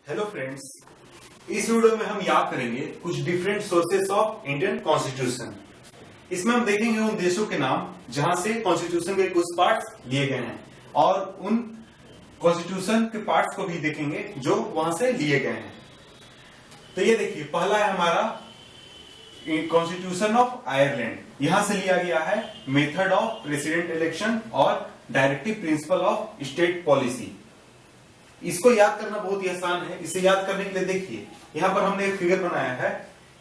Hello friends, इस video में हम याद करेंगे कुछ different sources of Indian constitution. इसमें हम देखेंगे उन देशों के नाम जहां से कॉन्स्टिट्यूशन के कुछ पार्ट्स लिए गए हैं और उन कॉन्स्टिट्यूशन के पार्ट्स को भी देखेंगे जो वहां से लिए गए हैं। तो ये देखिए, पहला है हमारा कॉन्स्टिट्यूशन ऑफ आयरलैंड। यहां से लिया गया है मेथड ऑफ प्रेसिडेंट इलेक्शन और directive principle of state policy. इसको याद करना बहुत ही आसान है। इसे याद करने के लिए देखिए, यहां पर हमने एक फिगर बनाया है।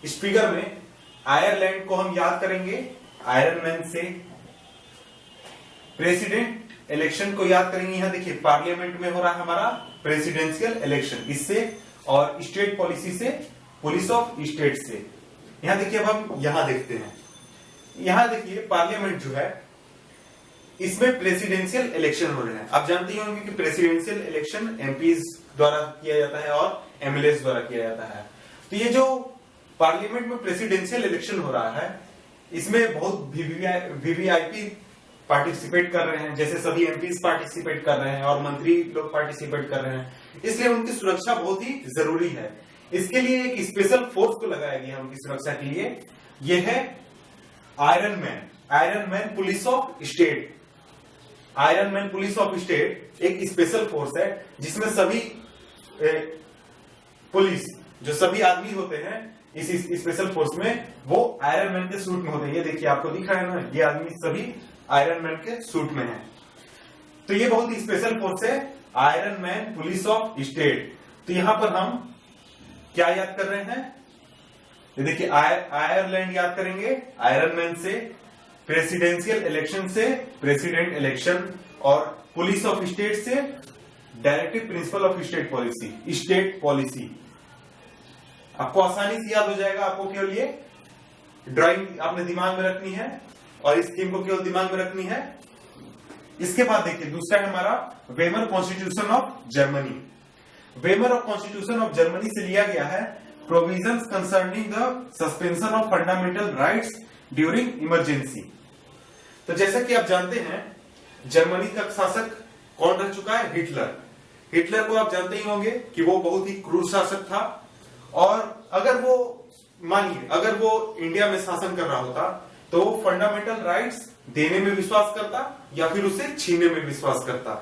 इस फिगर में आयरलैंड को हम याद करेंगे आयरन मैन से, प्रेसिडेंट इलेक्शन को याद करेंगे। यहां देखिए, पार्लियामेंट में हो रहा है हमारा प्रेसिडेंशियल इलेक्शन, इससे, और स्टेट पॉलिसी से पुलिस ऑफ स्टेट से। यहां देखिए, अब हम यहां देखते हैं, यहां देखिए पार्लियामेंट जो है इसमें प्रेसिडेंशियल इलेक्शन हो रहे हैं। आप जानते ही होंगे कि प्रेसिडेंशियल इलेक्शन एमपीज द्वारा किया जाता है और एमएलएस द्वारा किया जाता है। तो ये जो पार्लियामेंट में प्रेसिडेंशियल इलेक्शन हो रहा है, इसमें बहुत वीवीआईपी पार्टिसिपेट कर रहे हैं, जैसे सभी एमपीज पार्टिसिपेट कर रहे हैं और मंत्री लोग पार्टिसिपेट कर रहे हैं, इसलिए उनकी सुरक्षा बहुत ही जरूरी है। इसके लिए एक स्पेशल फोर्स को लगाया गया है उनकी सुरक्षा के लिए। यह है iron man police of state. Iron man police of state एक स्पेशल फोर्स है जिसमें सभी पुलिस, जो सभी आदमी होते हैं इस स्पेशल फोर्स में, वो आयरन मैन के सूट में होते हैं। ये देखिए, आपको दिख रहा है ना, ये आदमी सभी आयरन मैन के सूट में है। तो ये बहुत ही स्पेशल फोर्स है, iron man police of state. तो यहां पर हम क्या याद कर रहे हैं? ये देखिए, आयरलैंड याद करेंगे आयरन मैन से, प्रेसिडेंशियल इलेक्शन से प्रेसिडेंट इलेक्शन, और पुलिस ऑफ स्टेट से directive principle of state policy. आपको आसानी से याद हो जाएगा। आपको केवल ये ड्राइंग आपने दिमाग में रखनी है और इस स्कीम को केवल दिमाग में रखनी है। इसके बाद देखिए, दूसरा है हमारा Weimar constitution of Germany. Weimar of constitution of Germany से लिया गया है provisions concerning the suspension of fundamental rights during emergency. तो जैसा कि आप जानते हैं, जर्मनी का शासक कौन रह चुका है? हिटलर को आप जानते ही होंगे कि वो बहुत ही क्रूर शासक था, और अगर वो, मानिए अगर वो इंडिया में शासन कर रहा होता तो वो फंडामेंटल राइट्स देने में विश्वास करता या फिर उसे छीनने में विश्वास करता।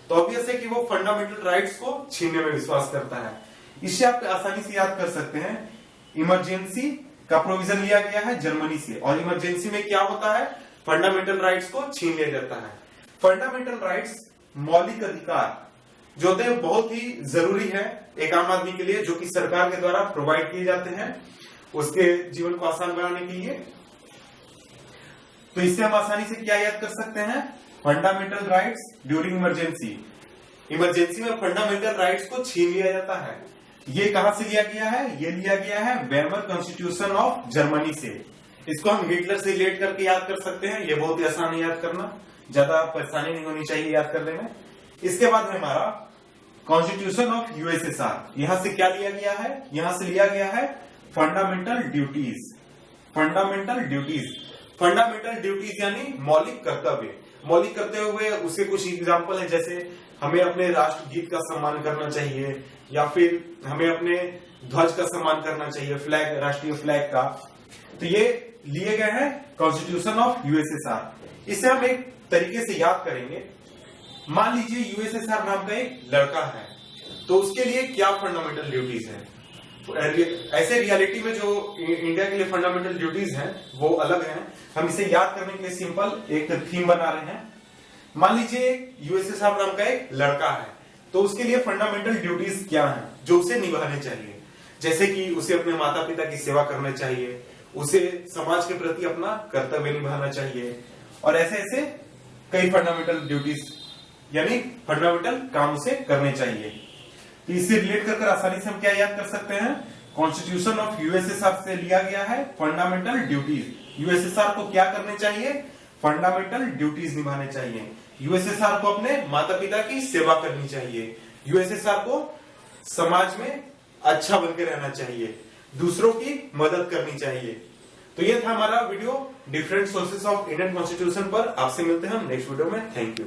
तो ऑब्वियस है कि वो फंडामेंटल राइट्स को छीनने में विश्वास करता है। इससे आप आसानी से याद कर सकते हैं, इमरजेंसी का प्रोविजन लिया गया है जर्मनी से, और इमरजेंसी में क्या होता है? फंडामेंटल राइट्स को छीन लिया जाता है। फंडामेंटल राइट्स मौलिक अधिकार जो होते हैं, बहुत ही जरूरी है एक आम आदमी के लिए, जो कि सरकार के द्वारा प्रोवाइड किए जाते हैं उसके जीवन को आसान बनाने के लिए। तो इससे हम आसानी से क्या याद कर सकते हैं? Fundamental rights during emergency. Emergency में फंडामेंटल राइट्स को छीन लिया जाता है। ये कहां से लिया गया है? ये लिया गया है वेमर कॉन्स्टिट्यूशन ऑफ जर्मनी से। इसको हम हिटलर से रिलेट करके याद कर सकते हैं। ये बहुत ही आसान है याद करना, ज्यादा परेशानी नहीं होनी चाहिए याद करने में। इसके बाद है हमारा कॉन्स्टिट्यूशन ऑफ यूएसएसआर। यहां से क्या लिया गया है? यहां से लिया गया है फंडामेंटल ड्यूटीज। फंडामेंटल ड्यूटीज यानी मौलिक कर्तव्य। मौलिक कर्तव्य हुए, उसके कुछ एग्जाम्पल है, जैसे हमें अपने राष्ट्रगीत का सम्मान करना चाहिए, या फिर हमें अपने ध्वज का सम्मान करना चाहिए, फ्लैग, राष्ट्रीय फ्लैग का। तो ये लिए गए हैं कॉन्स्टिट्यूशन ऑफ यूएसएसआर। इसे हम एक तरीके से याद करेंगे। मान लीजिए यूएसएसआर नाम का एक लड़का है, तो उसके लिए क्या फंडामेंटल ड्यूटीज है? ऐसे रियलिटी में जो इंडिया के लिए फंडामेंटल ड्यूटीज हैं वो अलग हैं। हम इसे याद करने के लिए सिंपल एक थीम बना रहे हैं। मान लीजिए यूएसएसआर नाम का एक लड़का है, तो उसके लिए फंडामेंटल ड्यूटीज क्या हैं जो उसे निभाने चाहिए? जैसे कि उसे अपने माता पिता की सेवा करना चाहिए, उसे समाज के प्रति अपना कर्तव्य निभाना चाहिए, और ऐसे ऐसे कई फंडामेंटल ड्यूटीज यानी फंडामेंटल काम उसे करने चाहिए। तो इससे रिलेट कर आसानी से हम क्या याद कर सकते हैं? कॉन्स्टिट्यूशन ऑफ यूएसएसआर से लिया गया है फंडामेंटल ड्यूटीज। यूएसएसआर को क्या करने चाहिए? फंडामेंटल ड्यूटीज निभाने चाहिए। यूएसएसआर को अपने माता पिता की सेवा करनी चाहिए। यूएसएसआर को समाज में अच्छा बनकर रहना चाहिए, दूसरों की मदद करनी चाहिए। तो ये था हमारा video different sources of Indian constitution पर। आपसे मिलते हैं हम नेक्स्ट वीडियो में। Thank you.